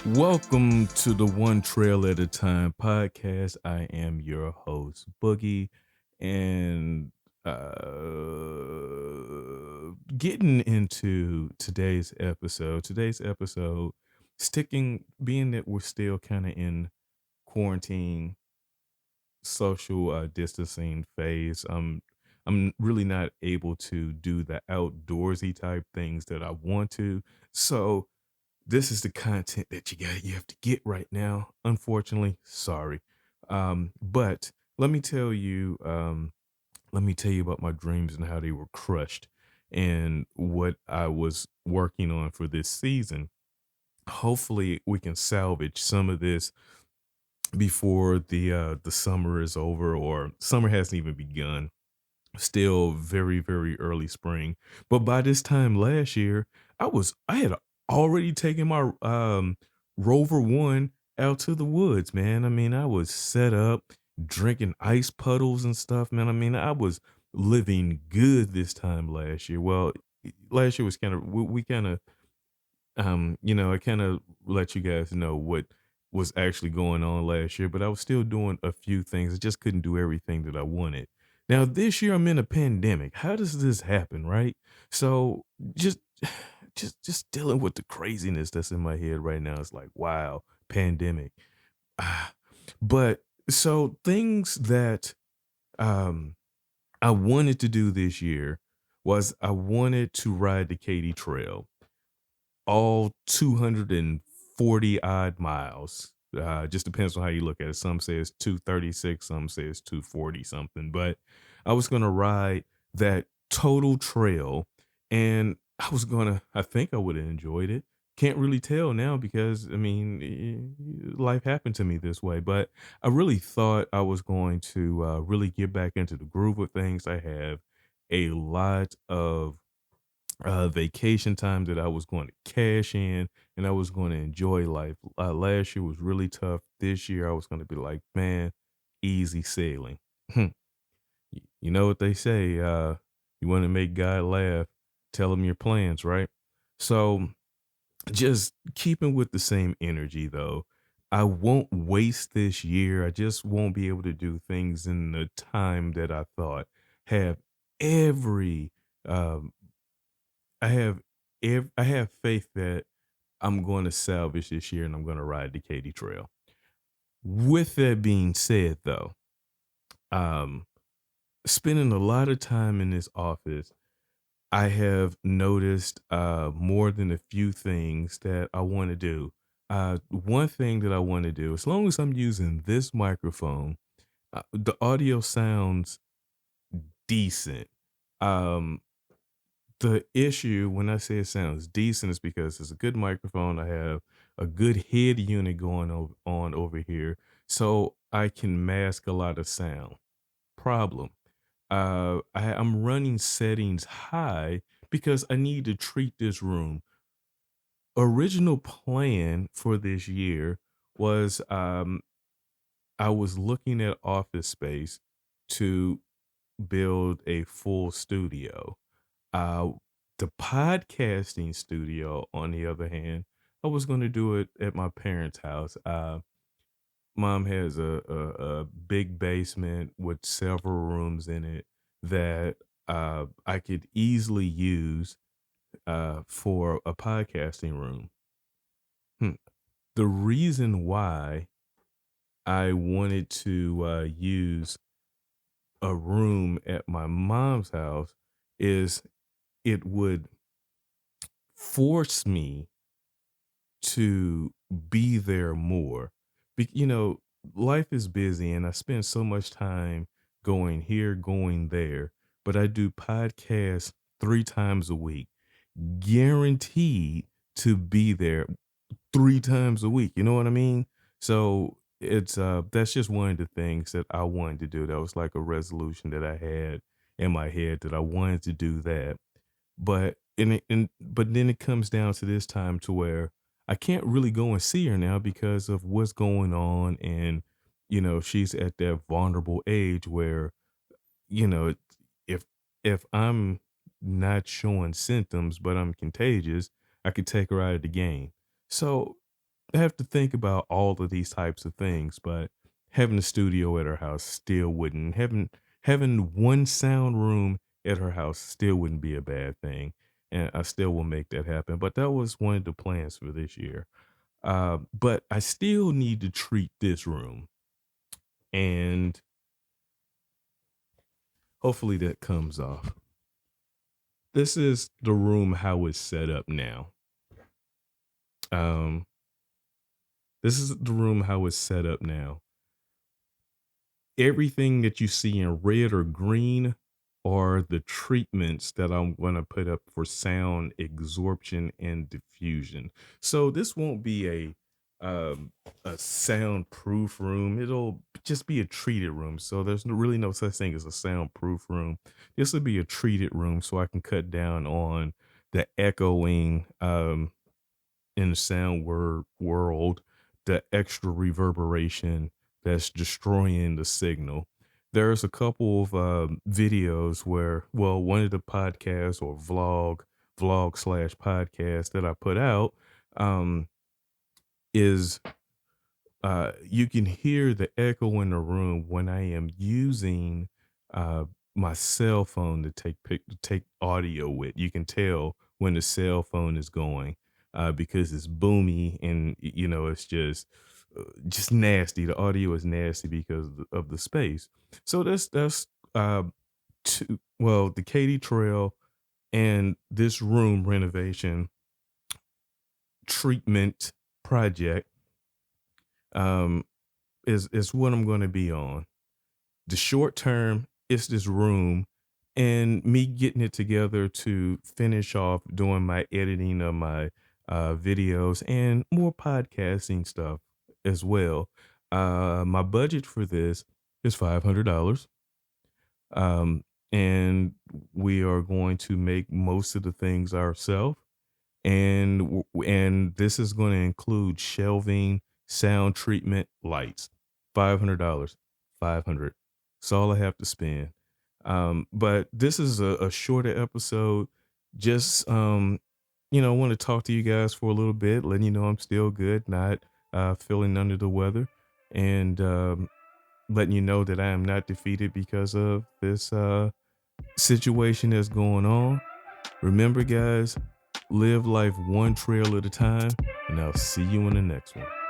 Welcome to the One Trail at a Time podcast. I am your host, Boogie, and getting into today's episode, sticking being that we're still kind of in quarantine, social distancing phase. I'm really not able to do the outdoorsy type things that I want to. So this is the content that you have to get right now. Unfortunately, sorry. But let me tell you, let me tell you about my dreams and how they were crushed and what I was working on for this season. Hopefully we can salvage some of this before the summer is over, or summer hasn't even begun. Still very, very early spring. But by this time last year, I had already taken my Rover One out to the woods, man. I mean, I was set up drinking ice puddles and stuff, man. I mean, I was living good this time last year. Well, last year was kind of we kind of I kind of let you guys know what was actually going on last year, but I was still doing a few things. I just couldn't do everything that I wanted. Now this year I'm in a pandemic. How does this happen, right? So just just dealing with the craziness that's in my head right now. It's like, wow, pandemic. Ah. But so things that um I wanted to do this year was I wanted to ride the Katy Trail all 240 odd miles. Just depends on how you look at it. Some say it's 236, some say it's 240 something. But I was going to ride that total trail, and I think I would have enjoyed it. Can't really tell now because, I mean, life happened to me this way. But I really thought I was going to really get back into the groove of things. I have a lot of vacation time that I was going to cash in and I was going to enjoy life. Last year was really tough. This year I was going to be like, man, easy sailing. You know what they say? You want to make God laugh, tell him your plans, right? So just keeping with the same energy though. I won't waste this year. I just won't be able to do things in the time that I thought. Have every um, I have faith that I'm going to salvage this year and I'm going to ride the Katy Trail. With that being said, though, um, spending a lot of time in this office, I have noticed more than a few things that I want to do. One thing that I want to do, as long as I'm using this microphone, the audio sounds decent. Um, The issue when I say it sounds decent is because it's a good microphone. I have a good head unit on over here, so I can mask a lot of sound. Problem. I'm running settings high because I need to treat this room. Original plan for this year was I was looking at office space to build a full studio. Uh, the podcasting studio, on the other hand, I was going to do it at my parents' house. Mom has a big basement with several rooms in it that I could easily use for a podcasting room. Hmm. The reason why I wanted to use a room at my mom's house is it would force me to be there more. You know, life is busy and I spend so much time going here, going there, but I do podcasts 3 times a week, guaranteed to be there 3 times a week. You know what I mean? So it's that's just one of the things that I wanted to do. That was like a resolution that I had in my head that I wanted to do that. But then it comes down to this time to where I can't really go and see her now because of what's going on, and she's at that vulnerable age where you know if if I'm not showing symptoms but I'm contagious, I could take her out of the game. So have to think about all of these types of things, but having a studio at her house still wouldn't having one sound room at her house still wouldn't be a bad thing, and I still will make that happen. But that was one of the plans for this year. But I still need to treat this room, and hopefully that comes off. This is the room how it's set up now. Um, this is the room how it's set up now. Everything that you see in red or green are the treatments that I'm going to put up for sound absorption and diffusion. So this won't be a soundproof room. It'll just be a treated room. So there's really no such thing as a soundproof room. This will be a treated room so I can cut down on the echoing in the world, the extra reverberation that's destroying the signal. There's a couple of videos where, well, one of the podcasts or vlog slash podcast that I put out um, is you can hear the echo in the room when I am using uh, my cell phone to take audio with. You can tell when the cell phone is going because it's boomy and it's just nasty. The audio is nasty because of the space. So that's the Katy Trail and this room renovation treatment project um, is what I'm going to be on. The short term is this room and me getting it together to finish off doing my editing of my videos and more podcasting stuff as well. My budget for this is $500. Um, and we are going to make most of the things ourselves and this is going to include shelving, sound treatment, lights. $500, 500. That's all I have to spend. But this is a shorter episode. Just I want to talk to you guys for a little bit, letting you know I'm still good, not feeling under the weather, and letting you know that I am not defeated because of this situation that's going on. Remember, guys, live life one trail at a time, and I'll see you in the next one.